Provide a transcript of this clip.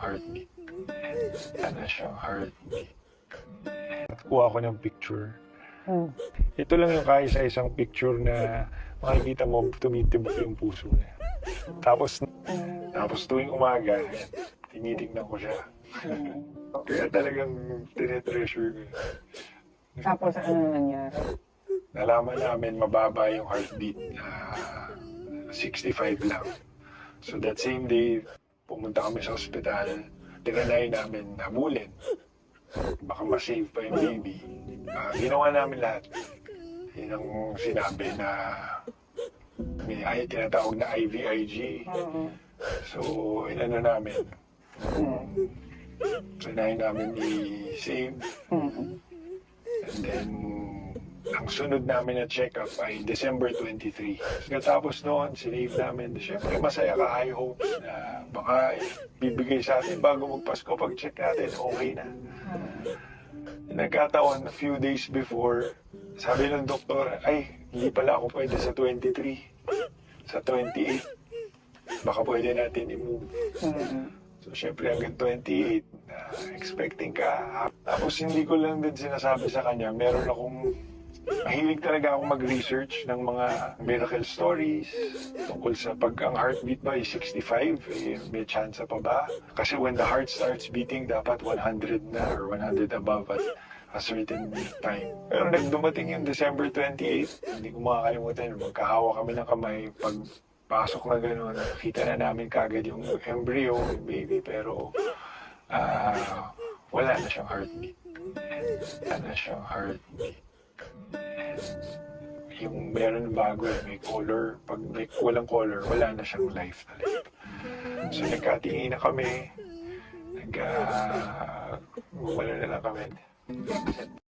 heartbeat. Wala na siyang heartbeat. Kuha ko ng picture. Ito lang yung kaisa-isang picture na makikita mo tumitibok yung puso niya. Tapos tuwing umaga, tinitingnan ko siya. Kaya talagang tinetreasure ko. Tapos ano nangyari? Nalaman namin mababa yung heartbeat, 65 lang. So that same day, pumunta kami sa ospital, tinanay namin habulin. Baka ma-save pa yung baby. Ginawa namin lahat. Yun ang sinabi na may tinatawag na IVIG. So, inano namin. Sanayin namin i-save. And then, ang sunod namin na check-up ay December 23. Tapos noon, sinave namin. Siyempre, masaya ka, high hopes na baka bibigay sa atin bago magpasko. Pag-check natin, okay na. Nagkataon, a few days before, sabi ng doktor, ay, hindi pala ako pwede sa 23. Sa 28. Baka pwede natin i-move. So, syempre, hanggang 28, expecting ka. Tapos, hindi ko lang din sinasabi sa kanya, meron akong mahilig talaga akong mag-research ng mga miracle stories tungkol sa pag ang heartbeat ba is 65, may chance pa ba? Kasi when the heart starts beating, dapat 100 na or 100 above at a certain time. Pero nagdumating yung December 28, hindi ko makakalimutan, magkahawa kami ng kamay, pagpasok na gano'n, kita na namin kagad yung embryo, yung baby, pero wala na siyang heartbeat. Wala na siyang heartbeat. Yung meron bago, may color. Pag may walang color, wala na siyang life talaga. So nagkatingin na kami, wala na lang kami.